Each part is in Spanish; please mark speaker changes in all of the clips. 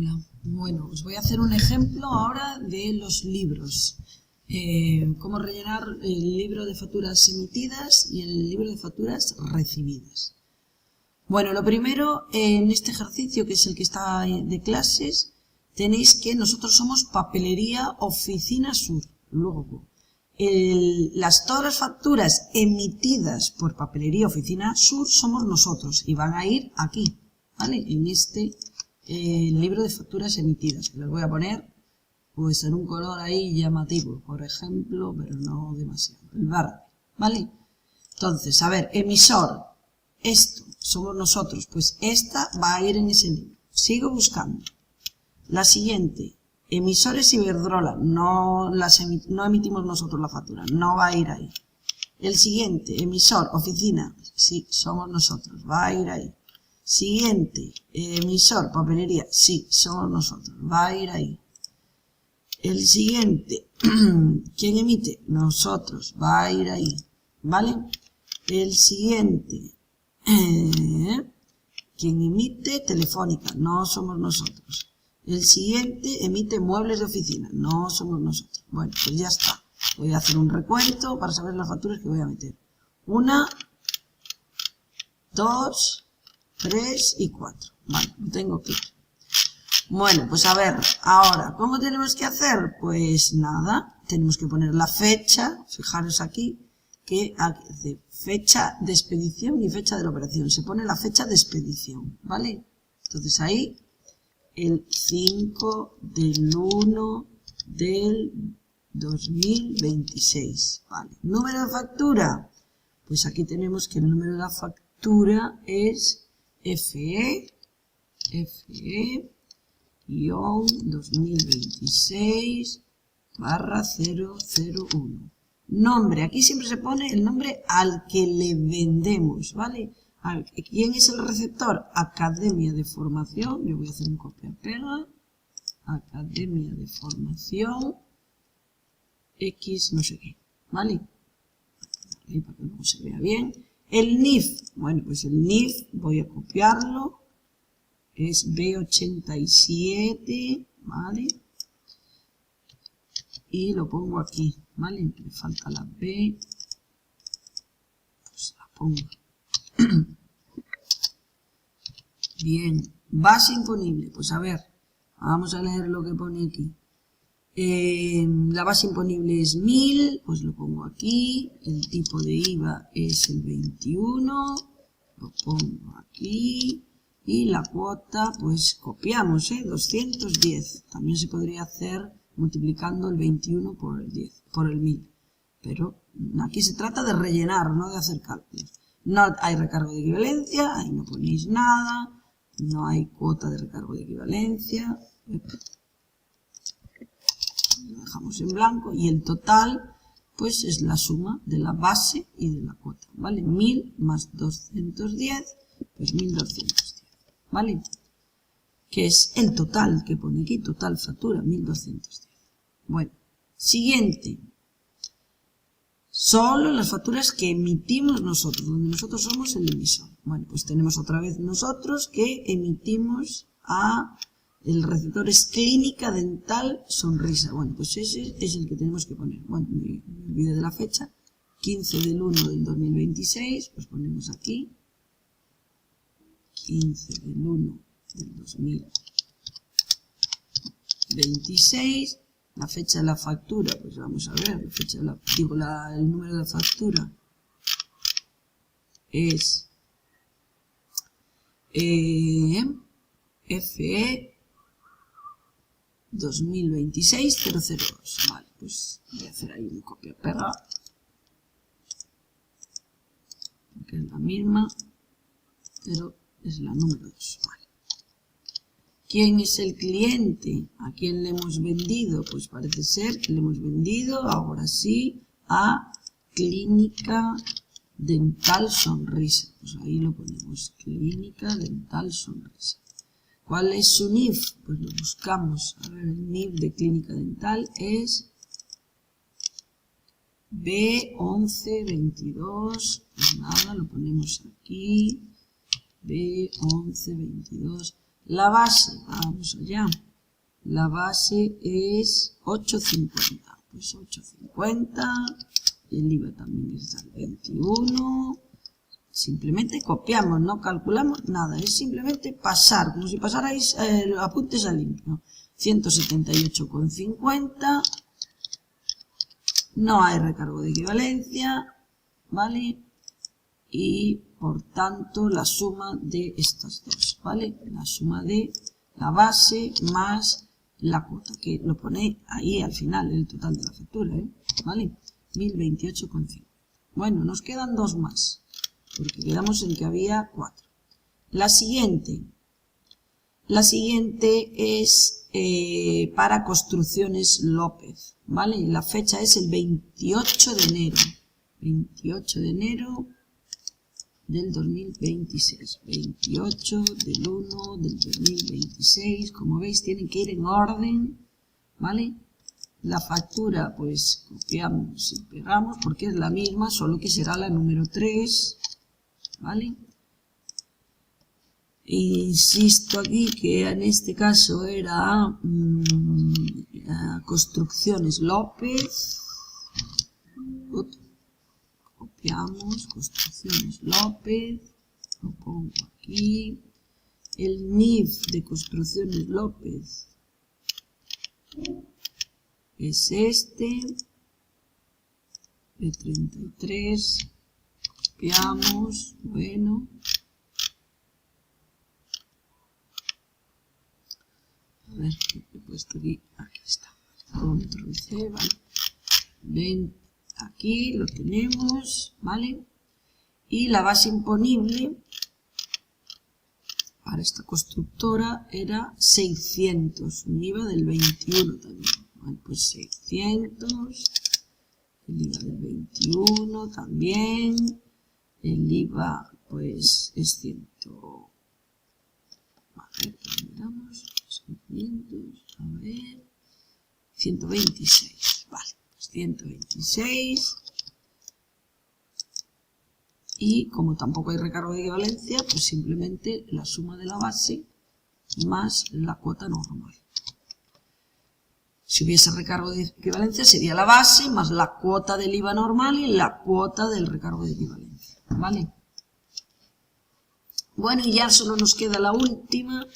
Speaker 1: Hola, bueno, os voy a hacer un ejemplo ahora de los libros. Cómo rellenar el libro de facturas emitidas y el libro de facturas recibidas. Bueno, lo primero, en este ejercicio, que es el que está de clases, tenéis que nosotros somos Papelería Oficina Sur. Luego, todas las facturas emitidas por Papelería Oficina Sur somos nosotros y van a ir aquí, ¿vale? En este libro de facturas emitidas, que les voy a poner pues en un color ahí llamativo, por ejemplo, pero no demasiado, el verde, ¿vale? Entonces, a ver, emisor, esto somos nosotros, pues esta va a ir en ese libro. Sigo buscando. La siguiente, emisores Iberdrola, no emitimos nosotros la factura, no va a ir ahí. El siguiente, emisor, oficina, sí, somos nosotros, va a ir ahí. Siguiente, emisor, papelería, sí, somos nosotros, va a ir ahí. El siguiente, ¿quién emite? Nosotros, va a ir ahí, ¿vale? El siguiente, ¿quién emite? Telefónica, no somos nosotros. El siguiente emite muebles de oficina, no somos nosotros. Bueno, pues ya está. Voy a hacer un recuento para saber las facturas que voy a meter. 1, 2, 3 y 4. Vale, lo tengo claro. Bueno, pues a ver, ahora, ¿cómo tenemos que hacer? Pues nada, tenemos que poner la fecha, fijaros aquí, que hace fecha de expedición y fecha de la operación. Se pone la fecha de expedición, ¿vale? Entonces ahí, el 5 del 1 del 2026, ¿vale? Número de factura, pues aquí tenemos que el número de la factura es FE 2026/001. Nombre, aquí siempre se pone el nombre al que le vendemos, ¿vale? ¿Quién es el receptor? Academia de Formación, yo voy a hacer un copia-pega, Academia de Formación, X no sé qué, ¿vale? Ahí para que no se vea bien. El NIF, bueno, pues el NIF voy a copiarlo. Es B87, ¿vale? Y lo pongo aquí, ¿vale? Me falta la B, pues la pongo. Bien, base imponible, pues a ver, vamos a leer lo que pone aquí. La base imponible es 1000, pues lo pongo aquí. El tipo de IVA es el 21, lo pongo aquí. Y la cuota, pues copiamos, 210. También se podría hacer multiplicando el 21 por el 10, por el 1000. Pero aquí se trata de rellenar, no de hacer cálculos. No hay recargo de equivalencia, ahí no ponéis nada. No hay cuota de recargo de equivalencia. Lo dejamos en blanco. Y el total, pues es la suma de la base y de la cuota, ¿vale? 1000 más 210, pues 1210. ¿Vale? Que es el total que pone aquí, total factura, 1210. Bueno, siguiente. Solo las facturas que emitimos nosotros, donde nosotros somos el emisor. Bueno, pues tenemos otra vez nosotros que emitimos a el receptor es Clínica Dental Sonrisa. Bueno, pues ese es el que tenemos que poner. Bueno, me olvidé de la fecha. 15 del 1 del 2026, pues ponemos aquí. 15 del 1 del 2026, la fecha de la factura, pues vamos a ver, la fecha de el número de factura es FE 2026-002, vale, pues voy a hacer ahí un copia-pega, porque es la misma, pero es la número 2, vale. ¿Quién es el cliente? ¿A quién le hemos vendido? Pues parece ser que le hemos vendido, ahora sí, a Clínica Dental Sonrisa. Pues ahí lo ponemos, Clínica Dental Sonrisa. ¿Cuál es su NIF? Pues lo buscamos. A ver, el NIF de Clínica Dental es B1122. Pues nada, lo ponemos aquí. B1122. La base, vamos allá. La base es 8,50. Pues 8,50. El IVA también es al 21. Simplemente copiamos, no calculamos nada. Es simplemente pasar, como si pasarais apuntes a limpio. 178,50. No hay recargo de equivalencia, ¿vale? Y por tanto la suma de estas dos, ¿vale? La suma de la base más la cuota, que lo pone ahí al final, el total de la factura, ¿vale? 1028,50. Bueno, nos quedan dos más, porque quedamos en que había 4. La siguiente es para Construcciones López, ¿vale? La fecha es el 28 de enero. 28 de enero del 2026. 28 del 1 del 2026. Como veis, tienen que ir en orden, ¿vale? La factura, pues copiamos y pegamos porque es la misma, solo que será la número 3, ¿vale? Insisto aquí que en este caso era Construcciones López. Copiamos Construcciones López, lo pongo aquí. El NIF de Construcciones López es este, B33, copiamos, bueno. A ver, he puesto aquí está, control C, vale. Ven, aquí lo tenemos, ¿vale? Y la base imponible para esta constructora era 600, un IVA del 21 también. Bueno, pues 600, el IVA del 21 también, el IVA pues es 100, a ver, miramos, 600, a ver, 126, vale, pues 126. Y como tampoco hay recargo de equivalencia, pues simplemente la suma de la base más la cuota normal. Si hubiese recargo de equivalencia sería la base más la cuota del IVA normal y la cuota del recargo de equivalencia, ¿vale? Bueno, y ya solo nos queda la última,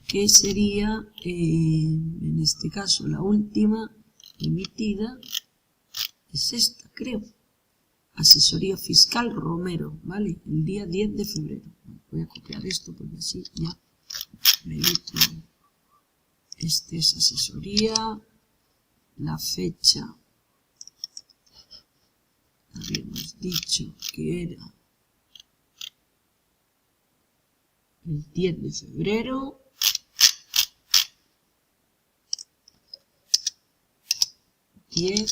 Speaker 1: que sería, en este caso, la última emitida es esta, creo. Asesoría Fiscal Romero, ¿vale? El día 10 de febrero. Voy a copiar esto porque así ya me evito. Este es asesoría. La fecha, habíamos dicho que era el 10 de febrero. Del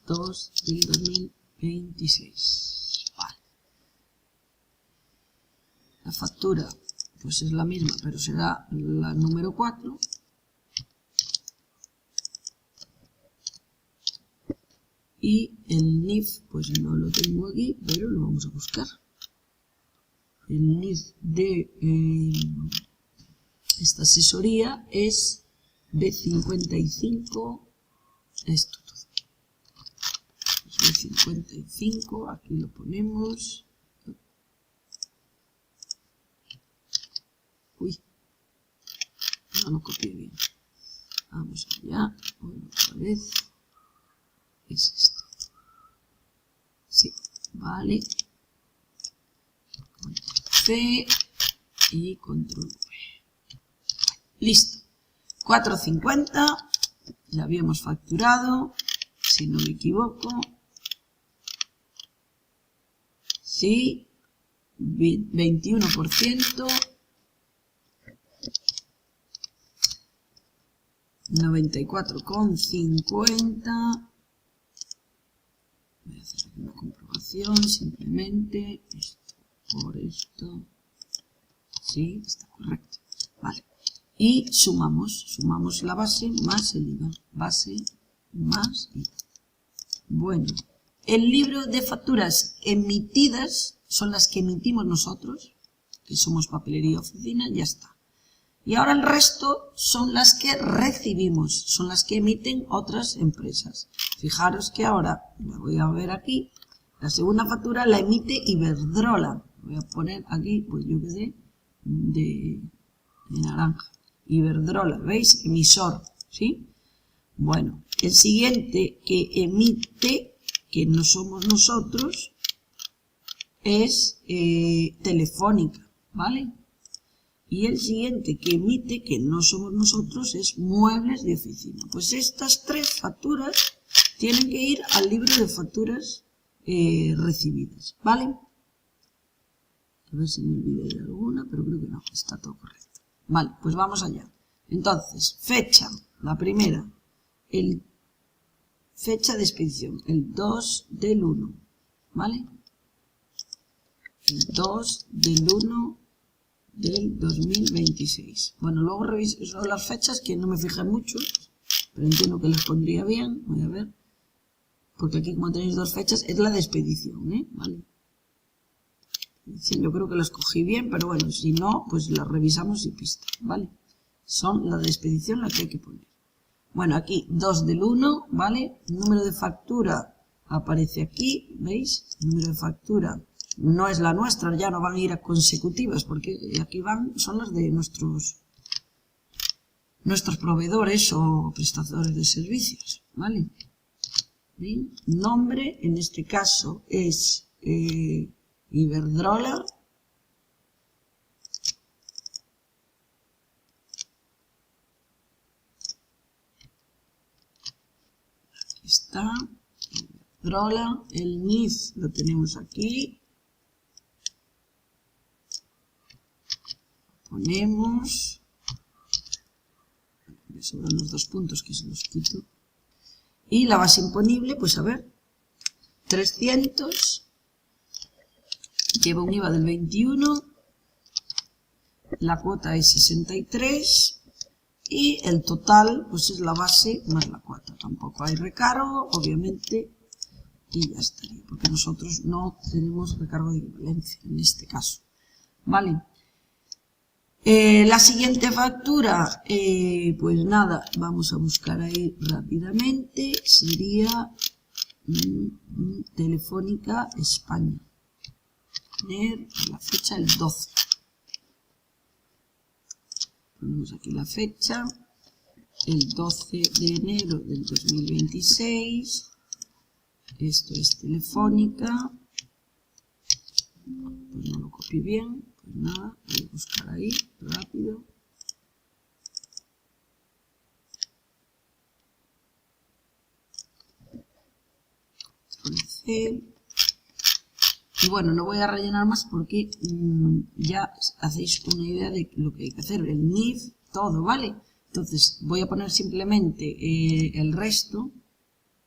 Speaker 1: 2 del 2026. Vale. La factura pues es la misma, pero será la número 4. Y el NIF pues no lo tengo aquí, pero lo vamos a buscar. El NIF de esta asesoría es B55. Esto todo. 55, aquí lo ponemos. Uy, no lo copié bien. Vamos allá, otra vez. Es esto. Sí, vale. Control C y control V. Listo. 4,50. La habíamos facturado, si no me equivoco. Sí, 21%. 94,50. Voy a hacer aquí una comprobación, simplemente esto por esto. Sí, está correcto. Vale. Y sumamos la base más el IVA. Base más IVA. Bueno, el libro de facturas emitidas son las que emitimos nosotros, que somos papelería oficina, ya está. Y ahora el resto son las que recibimos, son las que emiten otras empresas. Fijaros que ahora, la voy a ver aquí, la segunda factura la emite Iberdrola. Voy a poner aquí, pues yo qué sé, de naranja. Iberdrola, ¿veis? Emisor, ¿sí? Bueno, el siguiente que emite, que no somos nosotros, es Telefónica, ¿vale? Y el siguiente que emite, que no somos nosotros, es Muebles de Oficina. Pues estas tres facturas tienen que ir al libro de facturas recibidas, ¿vale? A ver si me olvidé de alguna, pero creo que no, está todo correcto. Vale, pues vamos allá. Entonces, fecha, la primera, fecha de expedición, el 2 del 1, ¿vale? El 2 del 1 del 2026. Bueno, luego reviso las fechas, que no me fijé mucho, pero entiendo que les pondría bien. Voy a ver, porque aquí como tenéis dos fechas, es la de expedición, ¿eh? ¿Vale? Yo creo que las cogí bien, pero bueno, si no, pues las revisamos y pista, ¿vale? Son la de expedición la que hay que poner. Bueno, aquí 2 del 1, ¿vale? Número de factura aparece aquí, ¿veis? Número de factura no es la nuestra, ya no van a ir a consecutivas, porque aquí son las de nuestros proveedores o prestadores de servicios, ¿vale? ¿Bien? Nombre, en este caso, es Iberdrola. Aquí está, Iberdrola. El NIF lo tenemos aquí. Ponemos, me sobran los 2 puntos que se los quito, y la base imponible, pues a ver, 300, lleva un IVA del 21, la cuota es 63 y el total pues es la base más la cuota, tampoco hay recargo, obviamente, y ya estaría, porque nosotros no tenemos recargo de equivalencia en este caso, ¿vale? La siguiente factura, pues nada, vamos a buscar ahí rápidamente, sería Telefónica España. Poner la fecha el 12. Ponemos aquí la fecha, el 12 de enero del 2026. Esto es Telefónica. Pues no lo copié bien. Pues nada, voy a buscar ahí, rápido. Y bueno, no voy a rellenar más porque ya hacéis una idea de lo que hay que hacer. El NIF, todo, ¿vale? Entonces voy a poner simplemente el resto,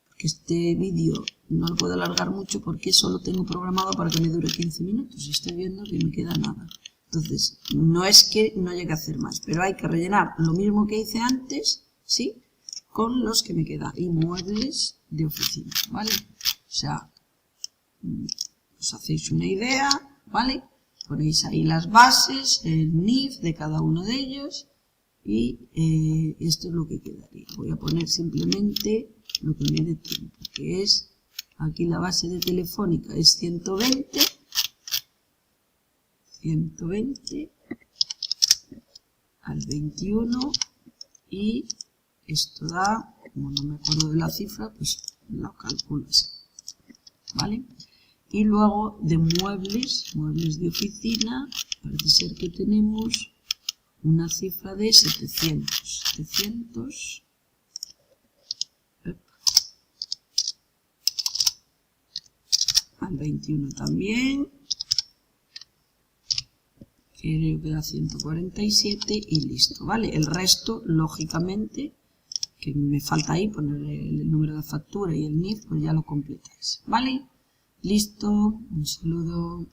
Speaker 1: porque este vídeo no lo puedo alargar mucho porque solo tengo programado para que me dure 15 minutos y estoy viendo que me queda nada. Entonces, no es que no llegue a hacer más, pero hay que rellenar lo mismo que hice antes, ¿sí? Con los que me quedan. Y muebles de oficina, ¿vale? O sea, os hacéis una idea, ¿vale? Ponéis ahí las bases, el NIF de cada uno de ellos y esto es lo que quedaría. Voy a poner simplemente lo que me dé tiempo, que es, aquí la base de Telefónica es 120 al 21 y esto da, como no me acuerdo de la cifra, pues lo calculo así, ¿vale? Y luego de muebles de oficina, parece ser que tenemos una cifra de 700 al 21 también, creo que da 147 y listo, ¿vale? El resto, lógicamente, que me falta ahí poner el número de factura y el NIF, pues ya lo completáis, ¿vale? Listo, un saludo.